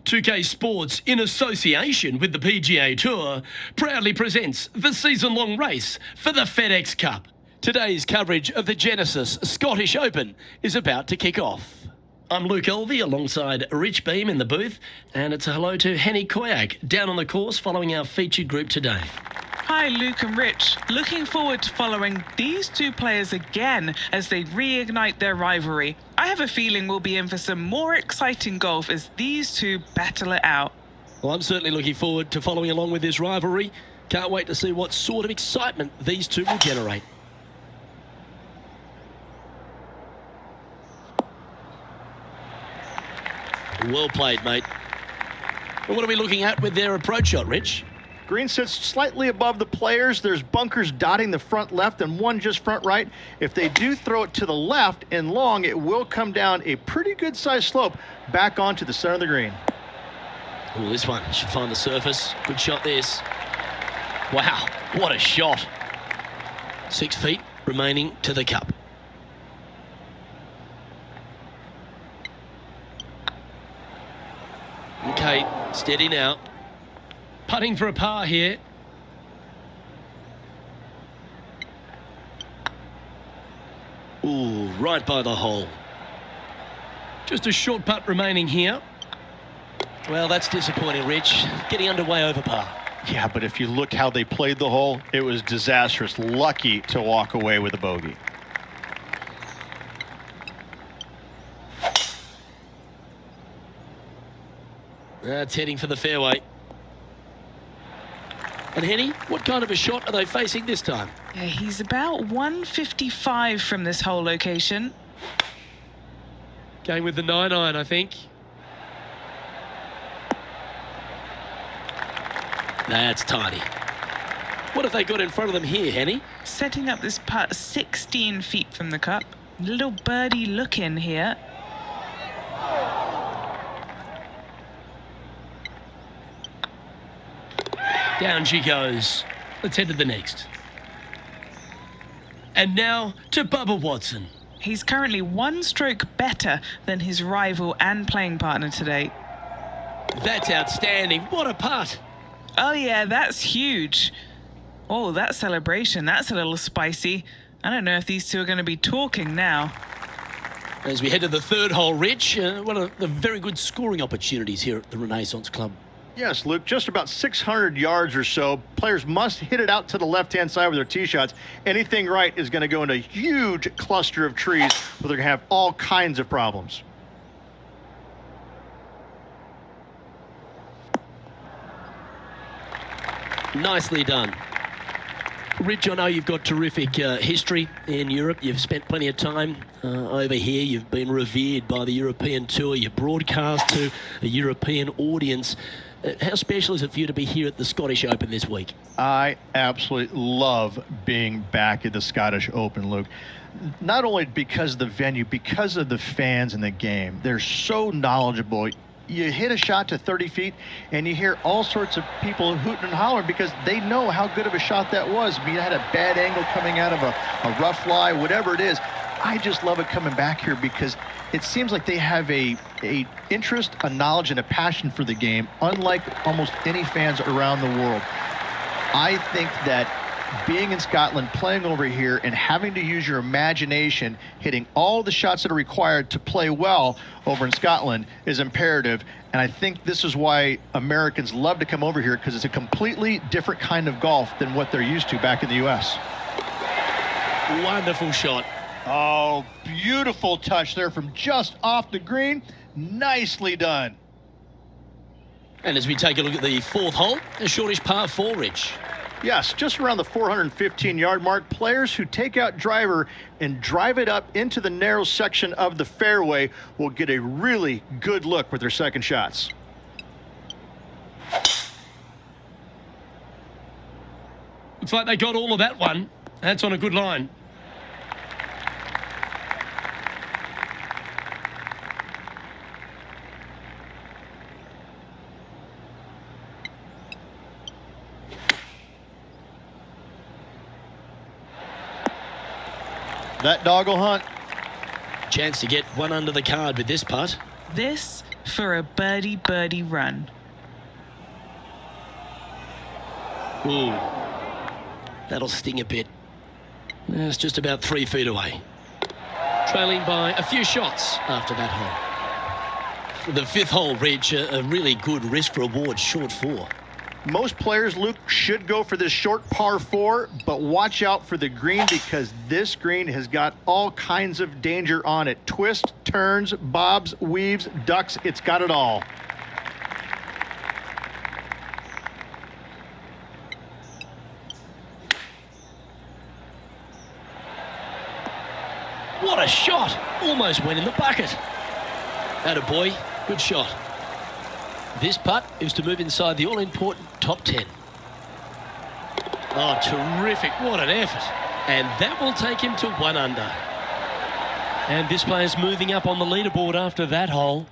2K Sports, in association with the PGA Tour, proudly presents the season-long race for the FedEx Cup. Today's coverage of the Genesis Scottish Open is about to kick off. I'm Luke Elvey alongside Rich Beam in the booth, and it's a hello to Henny Koyak down on the course following our featured group today. Hi Luke and Rich, looking forward to following these two players again as they reignite their rivalry. I have a feeling we'll be in for some more exciting golf as these two battle it out. Well, I'm certainly looking forward to following along with this rivalry. Can't wait to see what sort of excitement these two will generate. Well played, mate. But what are we looking at with their approach shot, Rich? Green sits slightly above the players. There's bunkers dotting the front left and one just front right. If they do throw it to the left and long, it will come down a pretty good sized slope back onto the center of the green. Oh, this one should find the surface. Good shot, this. Wow, what a shot. 6 feet remaining to the cup. Okay, steady now. Putting for a par here. Ooh, right by the hole. Just a short putt remaining here. Well, that's disappointing, Rich. Getting underway over par. Yeah, but if you look how they played the hole, it was disastrous. Lucky to walk away with a bogey. That's heading for the fairway. And Henny, what kind of a shot are they facing this time? Yeah, he's about 155 from this hole location. Going with the 9-iron, I think. That's tidy. What have they got in front of them here, Henny? Setting up this putt 16 feet from the cup. Little birdie look in here. Down she goes. Let's head to the next. And now to Bubba Watson. He's currently one stroke better than his rival and playing partner today. That's outstanding. What a putt. Oh yeah, that's huge. Oh, that celebration, that's a little spicy. I don't know if these two are going to be talking now. As we head to the third hole, Rich, one of the very good scoring opportunities here at the Renaissance Club. Yes, Luke, just about 600 yards or so. Players must hit it out to the left-hand side with their tee shots. Anything right is going to go in a huge cluster of trees where they're going to have all kinds of problems. Nicely done. Rich, I know you've got terrific history in Europe. You've spent plenty of time over here. You've been revered by the European Tour. You broadcast to a European audience. How special is it for you to be here at the Scottish Open this week? I absolutely love being back at the Scottish Open, Luke. Not only because of the venue, because of the fans in the game. They're so knowledgeable. You hit a shot to 30 feet and you hear all sorts of people hooting and hollering because they know how good of a shot that was. I mean, it had a bad angle coming out of a rough lie, whatever it is. I just love it coming back here because it seems like they have a interest, a knowledge, and a passion for the game, unlike almost any fans around the world. I think that being in Scotland, playing over here, and having to use your imagination, hitting all the shots that are required to play well over in Scotland is imperative. And I think this is why Americans love to come over here, because it's a completely different kind of golf than what they're used to back in the U.S. Wonderful shot. Oh, beautiful touch there from just off the green. Nicely done. And as we take a look at the fourth hole, a shortish par 4, Rich. Yes, just around the 415-yard mark. Players who take out driver and drive it up into the narrow section of the fairway will get a really good look with their second shots. Looks like they got all of that one. That's on a good line. That dog will hunt. Chance to get one under the card with this putt. This for a birdie run. Ooh, that'll sting a bit. It's just about 3 feet away. Trailing by a few shots after that hole. The 5th hole, Rich, a really good risk-reward short 4. Most players, Luke, should go for this short par 4, but watch out for the green because this green has got all kinds of danger on it. Twists, turns, bobs, weaves, ducks, it's got it all. What a shot! Almost went in the bucket. Attaboy, good shot. This putt is to move inside the all-important top 10. Oh, terrific. What an effort. And that will take him to 1 under. And this player's moving up on the leaderboard after that hole.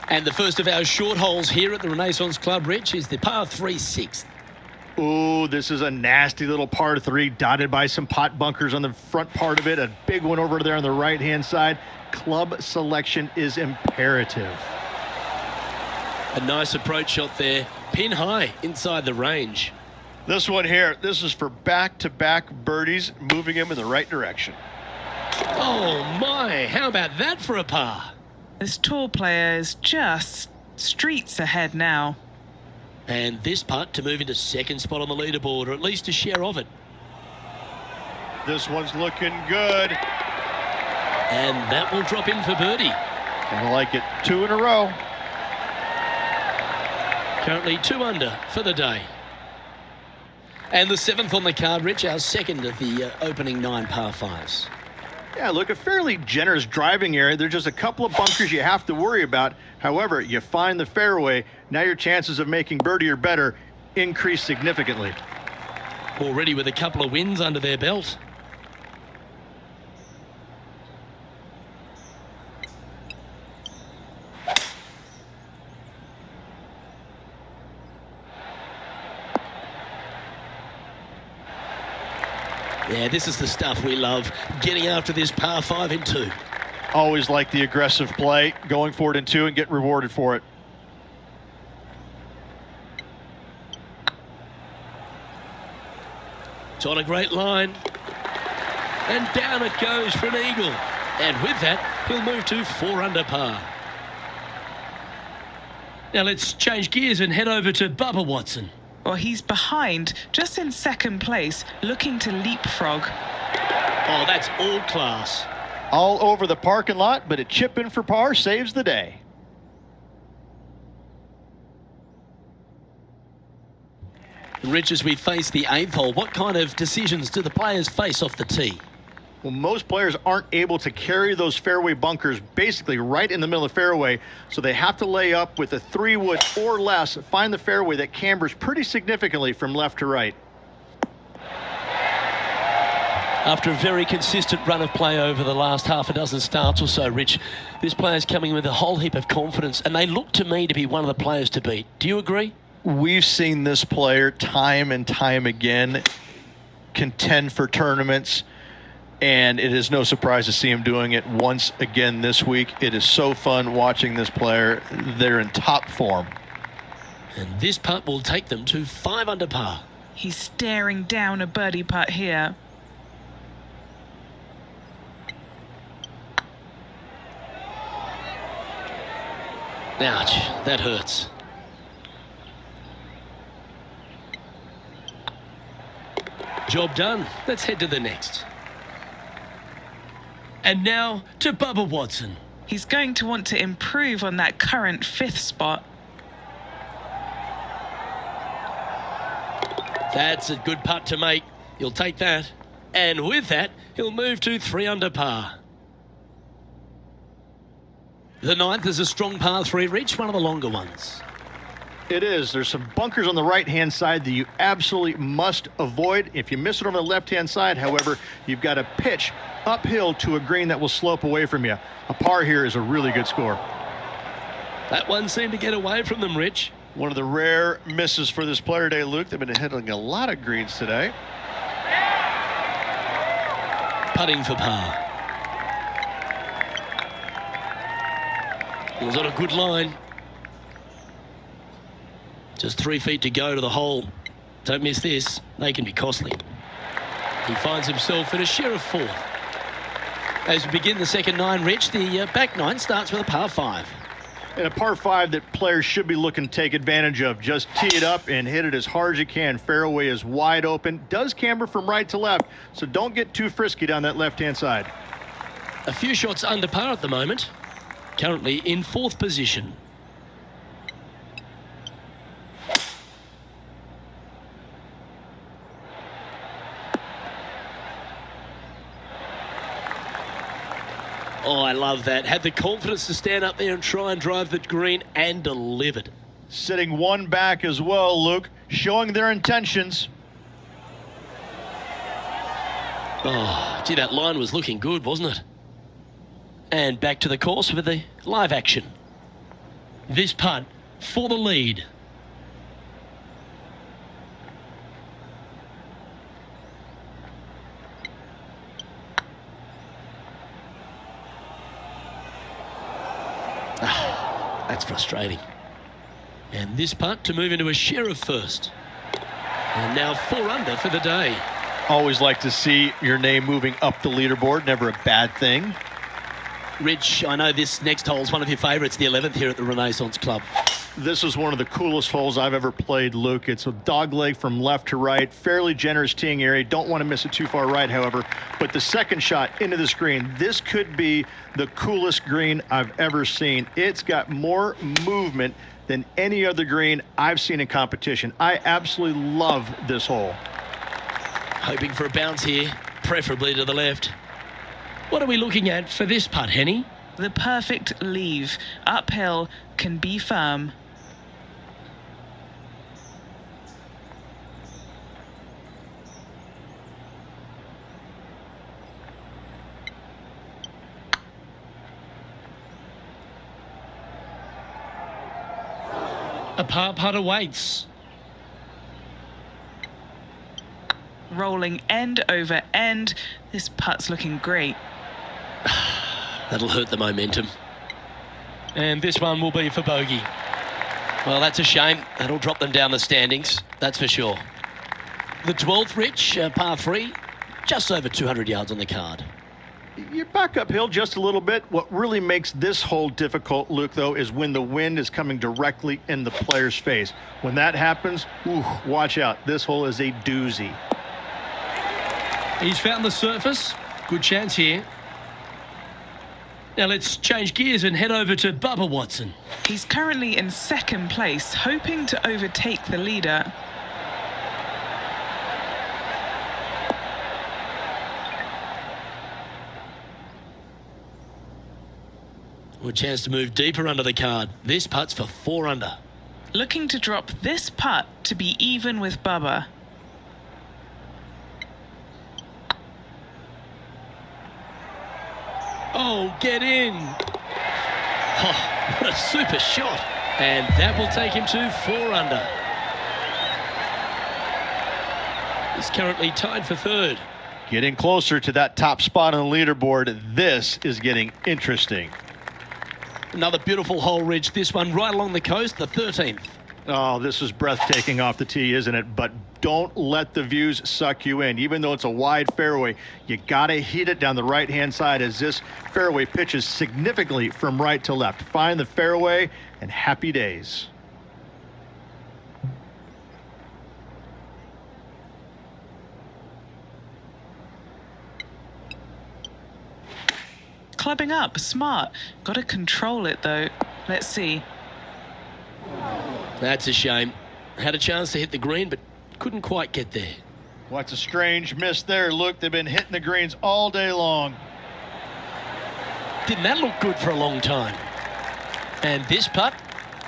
And the first of our short holes here at the Renaissance Club, Rich, is the par 3 6th. Ooh, this is a nasty little par 3 dotted by some pot bunkers on the front part of it. A big one over there on the right-hand side. Club selection is imperative. A nice approach shot there. Pin high inside the range. This one here, this is for back-to-back birdies, moving him in the right direction. Oh my, how about that for a par? This tour player is just streets ahead now. And this putt to move into 2nd spot on the leaderboard, or at least a share of it. This one's looking good. And that will drop in for birdie. I like it. 2 in a row. Currently 2 under for the day. And the 7th on the card, Rich, our second of the opening 9 par 5s. Yeah, look, a fairly generous driving area. There's just a couple of bunkers you have to worry about. However, you find the fairway. Now your chances of making birdie or better increase significantly. Already with a couple of wins under their belt. Yeah, this is the stuff we love, getting after this par 5 in 2. Always like the aggressive play, going for it in 2 and get rewarded for it. It's on a great line. And down it goes for an eagle. And with that, he'll move to 4 under par. Now let's change gears and head over to Bubba Watson. Well, he's behind, just in 2nd place, looking to leapfrog. Oh, that's all class. All over the parking lot, but a chip in for par saves the day. Rich, as we face the 8th hole, what kind of decisions do the players face off the tee? Well, most players aren't able to carry those fairway bunkers basically right in the middle of the fairway, so they have to lay up with a 3-wood or less, find the fairway that cambers pretty significantly from left to right. After a very consistent run of play over the last half a dozen starts or so, Rich, this player's coming with a whole heap of confidence, and they look to me to be one of the players to beat. Do you agree? We've seen this player time and time again contend for tournaments, and it is no surprise to see him doing it once again this week. It is so fun watching this player. They're in top form. And this putt will take them to 5 under par. He's staring down a birdie putt here. Ouch, that hurts. Job done. Let's head to the next. And now to Bubba Watson. He's going to want to improve on that current 5th spot. That's a good putt to make. He'll take that. And with that, he'll move to 3 under par. The 9th is a strong par 3, Rich, one of the longer ones. It is. There's some bunkers on the right-hand side that you absolutely must avoid. If you miss it on the left-hand side, however, you've got to pitch uphill to a green that will slope away from you. A par here is a really good score. That one seemed to get away from them, Rich. One of the rare misses for this player today, Luke. They've been hitting a lot of greens today. Putting for par. It was on a good line. Just 3 feet to go to the hole. Don't miss this. They can be costly. He finds himself in a share of 4th. As we begin the second 9, Rich, the back 9 starts with a par 5. And a par 5 that players should be looking to take advantage of. Just tee it up and hit it as hard as you can. Fairway is wide open. Does camber from right to left, so don't get too frisky down that left-hand side. A few shots under par at the moment. Currently in 4th position. Oh, I love that. Had the confidence to stand up there and try and drive the green, and delivered. Sitting one back as well, Luke, showing their intentions. Oh, gee, that line was looking good, wasn't it? And back to the course with the live action. This putt for the lead. That's frustrating. And this putt to move into a share of 1st. And now 4 under for the day. Always like to see your name moving up the leaderboard. Never a bad thing. Rich, I know this next hole is one of your favourites, the 11th here at the Renaissance Club. This is one of the coolest holes I've ever played, Luke. It's a dogleg from left to right, fairly generous teeing area. Don't want to miss it too far right, however. But the second shot into this green, this could be the coolest green I've ever seen. It's got more movement than any other green I've seen in competition. I absolutely love this hole. Hoping for a bounce here, preferably to the left. What are we looking at for this putt, Henny? The perfect leave. Uphill, can be firm. A par putt awaits. Rolling end over end. This putt's looking great. That'll hurt the momentum. And this one will be for bogey. Well, that's a shame. That'll drop them down the standings, that's for sure. The 12th, Rich, par 3, just over 200 yards on the card. You're back uphill just a little bit. What really makes this hole difficult, Luke, though, is when the wind is coming directly in the player's face. When that happens, watch out. This hole is a doozy. He's found the surface. Good chance here. Now let's change gears and head over to Bubba Watson. He's currently in 2nd place, hoping to overtake the leader. Well, a chance to move deeper under the card. This putt's for 4 under. Looking to drop this putt to be even with Bubba. Oh, get in. Oh, what a super shot. And that will take him to 4 under. He's currently tied for 3rd. Getting closer to that top spot on the leaderboard. This is getting interesting. Another beautiful hole, Ridge. This one right along the coast, the 13th. Oh, this is breathtaking off the tee, isn't it? But don't let the views suck you in. Even though it's a wide fairway, you got to hit it down the right-hand side as this fairway pitches significantly from right to left. Find the fairway and happy days. Clubbing up, smart. Got to control it though. Let's see. That's a shame. Had a chance to hit the green, but couldn't quite get there. What's a strange miss there. Look, they've been hitting the greens all day long. Didn't that look good for a long time? And this putt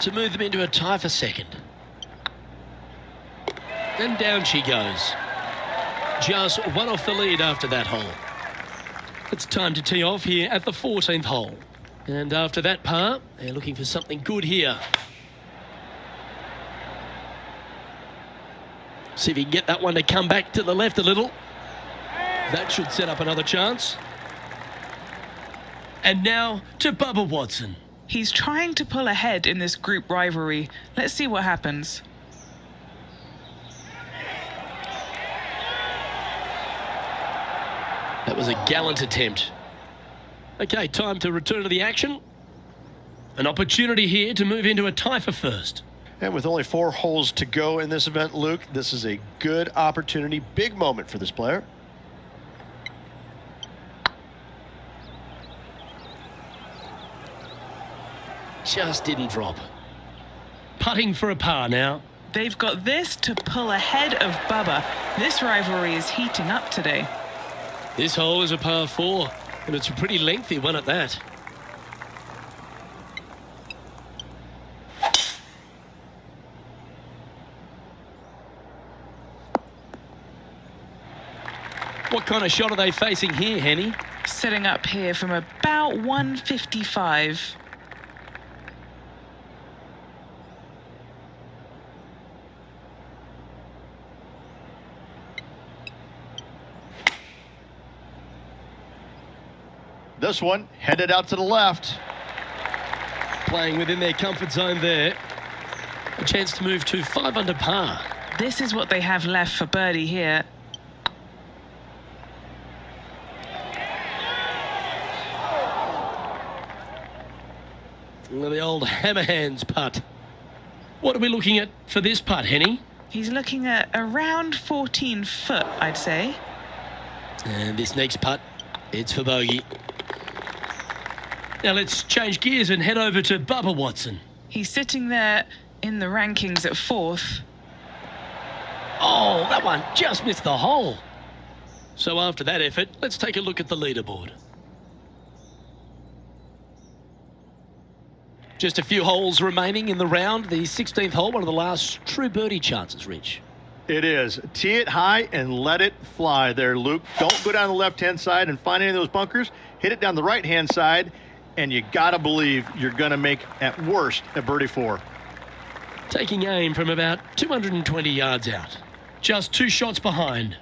to move them into a tie for 2nd. And down she goes. Just 1 off the lead after that hole. It's time to tee off here at the 14th hole. And after that par, they're looking for something good here. See if he can get that one to come back to the left a little. That should set up another chance. And now to Bubba Watson. He's trying to pull ahead in this group rivalry. Let's see what happens. That was a gallant attempt. Okay, time to return to the action. An opportunity here to move into a tie for first. And with only 4 holes to go in this event, Luke, this is a good opportunity, big moment for this player. Just didn't drop. Putting for a par now. They've got this to pull ahead of Bubba. This rivalry is heating up today. This hole is a par 4, and it's a pretty lengthy one at that. What kind of shot are they facing here, Henny? Setting up here from about 155. This one headed out to the left. Playing within their comfort zone there. A chance to move to 5 under par. This is what they have left for birdie here. The old hammerhands putt. What are we looking at for this putt, Henny? He's looking at around 14 foot, I'd say. And this next putt, it's for bogey. Now let's change gears and head over to Bubba Watson. He's sitting there in the rankings at 4th. Oh, that one just missed the hole. So after that effort, let's take a look at the leaderboard. Just a few holes remaining in the round. The 16th hole, one of the last true birdie chances, Rich. It is. Tee it high and let it fly there, Luke. Don't go down the left-hand side and find any of those bunkers. Hit it down the right-hand side, and you got to believe you're going to make, at worst, a birdie 4. Taking aim from about 220 yards out. Just 2 shots behind.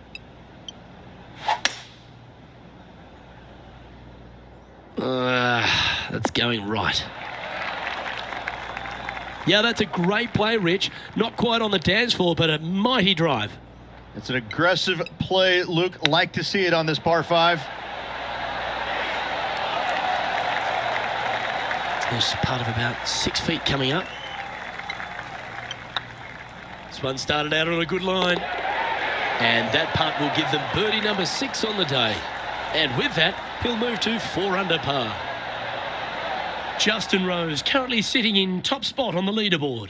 That's going right. Yeah, that's a great play, Rich. Not quite on the dance floor, but a mighty drive. It's an aggressive play, Luke. Like to see it on this par 5. There's a putt of about 6 feet coming up. This one started out on a good line. And that putt will give them birdie number 6 on the day. And with that, he'll move to 4 under par. Justin Rose currently sitting in top spot on the leaderboard.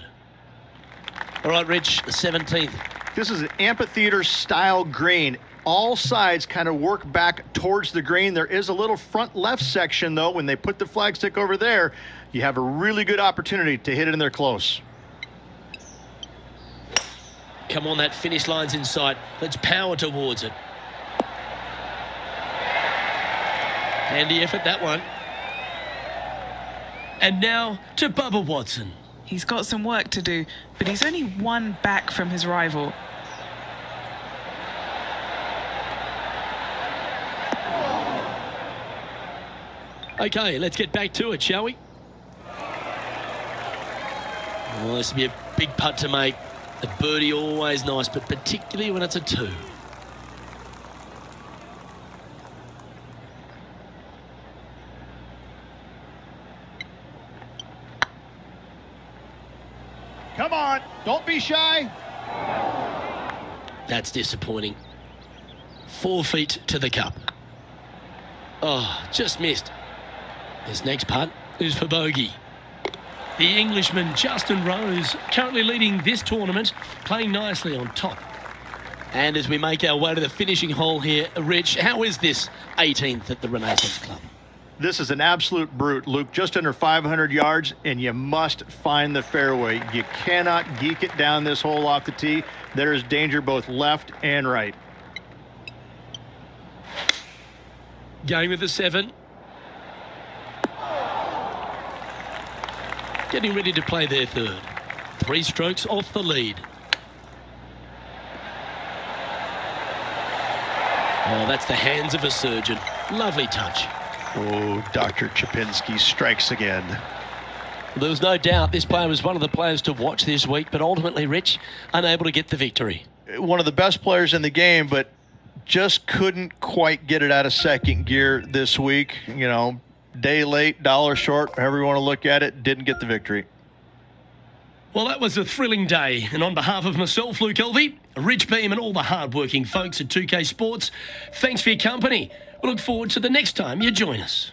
All right, Rich, the 17th. This is an amphitheater-style green. All sides kind of work back towards the green. There is a little front left section, though. When they put the flagstick over there, you have a really good opportunity to hit it in there close. Come on, that finish line's in sight. Let's power towards it. Handy effort, that one. And now to Bubba Watson. He's got some work to do, but he's only 1 back from his rival. Okay, let's get back to it, shall we? Well, this will be a big putt to make. A birdie always nice, but particularly when it's a 2. Come on, don't be shy. That's disappointing. 4 feet to the cup. Oh, just missed. His next putt is for bogey. The Englishman Justin Rose currently leading this tournament, playing nicely on top. And as we make our way to the finishing hole here, Rich, how is this 18th at the Renaissance Club? This is an absolute brute, Luke. Just under 500 yards, and you must find the fairway. You cannot geek it down this hole off the tee. There is danger both left and right. Game of the 7. Getting ready to play their 3rd. 3 strokes off the lead. Oh, that's the hands of a surgeon. Lovely touch. Oh, Dr. Chapinski strikes again. There was no doubt this player was one of the players to watch this week, but ultimately, Rich, unable to get the victory. One of the best players in the game, but just couldn't quite get it out of second gear this week. You know, day late, dollar short, however you want to look at it, didn't get the victory. Well, that was a thrilling day. And on behalf of myself, Luke Elvey, Rich Beam and all the hard-working folks at 2K Sports, thanks for your company. We look forward to the next time you join us.